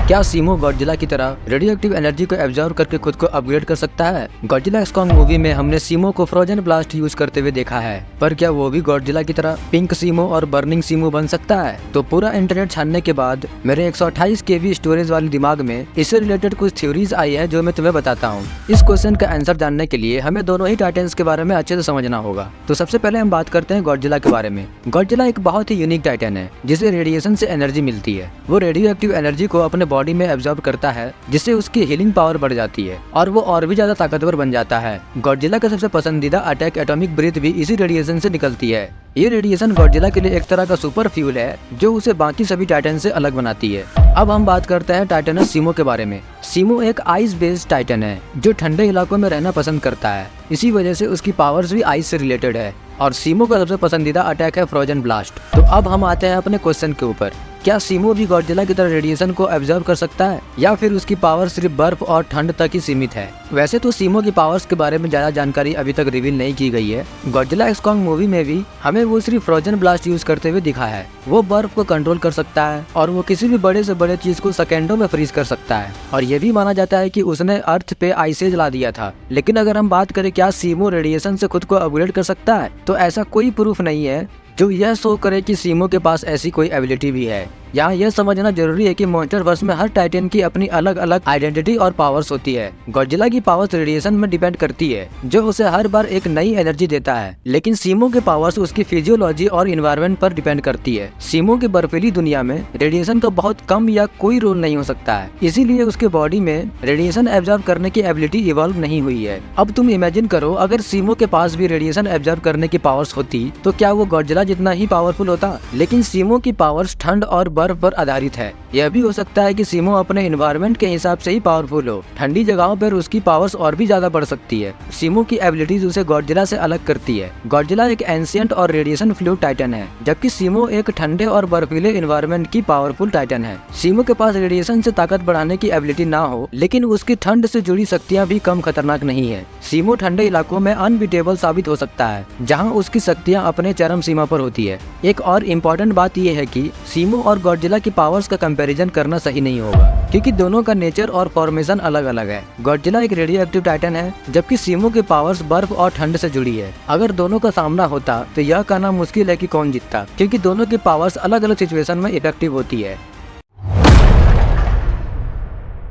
क्या सीमो गॉडजिला की तरह रेडियोएक्टिव एनर्जी को एब्जॉर्ब करके खुद को अपग्रेड कर सकता है? गॉडजिला एक्स कॉन्ग मूवी में हमने सीमो को फ्रोजन ब्लास्ट यूज करते हुए देखा है, पर क्या वो भी गॉडजिला की तरह पिंक सीमो और बर्निंग सीमो बन सकता है? तो पूरा इंटरनेट छानने के बाद मेरे 128 केबी स्टोरेज वाले दिमाग में इससे रिलेटेड कुछ थ्योरीज आई है जो मैं तुम्हें बताता हूँ। इस क्वेश्चन का आंसर जानने के लिए हमें दोनों ही टाइटन्स के बारे में अच्छे से समझना होगा। तो सबसे पहले हम बात करते हैं गॉडजिला के बारे में। गॉडजिला एक बहुत ही यूनिक टाइटन है जिसे रेडिएशन से एनर्जी मिलती है। वो रेडियो एक्टिव एनर्जी को अपने बॉडी में एब्जॉर्ब करता है, जिससे उसकी हीलिंग पावर बढ़ जाती है और वो और भी ज्यादा ताकतवर बन जाता है। गॉडजिला का सबसे पसंदीदा अटैक एटॉमिक ब्रीथ भी इसी रेडिएशन से निकलती है। ये रेडिएशन गॉडजिला के लिए एक तरह का सुपर फ्यूल है जो उसे बाकी सभी टाइटन से अलग बनाती है। अब हम बात करते हैं टाइटनस सीमो के बारे में। सीमो एक आइस बेस्ड टाइटन है जो ठंडे इलाकों में रहना पसंद करता है। इसी वजह से उसकी पावर्स भी आइस से रिलेटेड है और सीमो का सबसे पसंदीदा अटैक है फ्रोजन ब्लास्ट। तो अब हम आते हैं अपने क्वेश्चन के ऊपर। क्या सीमो भी गॉडजिला की तरह रेडिएशन को एब्जॉर्ब कर सकता है या फिर उसकी पावर सिर्फ बर्फ और ठंड तक ही सीमित है? वैसे तो सीमो की पावर्स के बारे में ज्यादा जानकारी अभी तक रिवील नहीं की गई है। गॉडजिला एक्स कॉन्ग मूवी में भी हमें वो सिर्फ फ्रोजन ब्लास्ट यूज करते हुए दिखा है। वो बर्फ को कंट्रोल कर सकता है और वो किसी भी बड़े से बड़े चीज को सेकेंडों में फ्रीज कर सकता है। और ये भी माना जाता है कि उसने अर्थ पे आइसेज ला दिया था। लेकिन अगर हम बात करें क्या सीमो रेडिएशन से खुद को अपग्रेड कर सकता है, तो ऐसा कोई प्रूफ नहीं है जो यह शो करे कि सीमो के पास ऐसी कोई एबिलिटी भी है। यहाँ यह समझना जरूरी है कि मॉन्स्टरवर्स में हर टाइटन की अपनी अलग अलग आइडेंटिटी और पावर्स होती है। गॉडजिला की पावर्स रेडिएशन में डिपेंड करती है जो उसे हर बार एक नई एनर्जी देता है, लेकिन सीमो के पावर्स उसकी फिजियोलॉजी और इन्वायरमेंट पर डिपेंड करती है। सीमो की बर्फीली दुनिया में रेडिएशन का बहुत कम या कोई रोल नहीं हो सकता है, इसीलिए उसके बॉडी में रेडिएशन एब्जॉर्ब करने की एबिलिटी इवॉल्व नहीं हुई है। अब तुम इमेजिन करो अगर सीमो के पास भी रेडिएशन एब्जॉर्ब करने की पावर्स होती तो क्या वो गॉडजिला जितना ही पावरफुल होता? लेकिन सीमो की पावर्स ठंड और बर्फ पर आधारित है। यह भी हो सकता है कि सीमो अपने एनवायरनमेंट के हिसाब से ही पावरफुल हो। ठंडी जगहों पर उसकी पावर्स और भी ज्यादा बढ़ सकती है। सीमो की एबिलिटीज उसे गॉडजिला से अलग करती है। गॉडजिला एक एंशिएंट और रेडिएशन फ्लूइड टाइटन है, जबकि सीमो एक ठंडे और बर्फीले एनवायरनमेंट की पावरफुल टाइटन है। सीमो के पास रेडिएशन से ताकत बढ़ाने की एबिलिटी ना हो, लेकिन उसकी ठंड से जुड़ी शक्तियाँ भी कम खतरनाक नहीं है। सीमो ठंडे इलाकों में अनबीटेबल साबित हो सकता है, जहाँ उसकी शक्तियाँ अपने चरम सीमा पर होती है। एक और इम्पोर्टेंट बात यह है कि सीमो और गॉडजिला की पावर्स का कंपैरिजन करना सही नहीं होगा, क्योंकि दोनों का नेचर और फॉर्मेशन अलग अलग है। गॉडजिला एक रेडियो एक्टिव टाइटन है, जबकि सीमो की पावर्स बर्फ और ठंड से जुड़ी है। अगर दोनों का सामना होता तो यह कहना मुश्किल है कि कौन जीतता, क्योंकि दोनों की पावर्स अलग अलग सिचुएशन में इफेक्टिव होती है।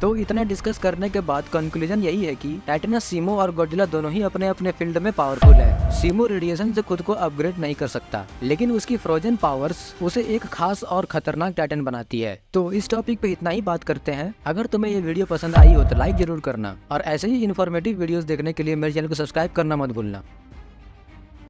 तो इतना डिस्कस करने के बाद कंक्लूजन यही है कि टाइटनस सीमो और गॉडजिला दोनों ही अपने अपने फील्ड में पावरफुल है। सीमो रेडिएशन से खुद को अपग्रेड नहीं कर सकता, लेकिन उसकी फ्रोजन पावर्स उसे एक खास और खतरनाक टाइटन बनाती है। तो इस टॉपिक पे इतना ही बात करते हैं। अगर तुम्हें ये वीडियो पसंद आई हो तो लाइक जरूर करना और ऐसे ही इन्फॉर्मेटिव वीडियोस देखने के लिए मेरे चैनल को सब्सक्राइब करना मत भूलना।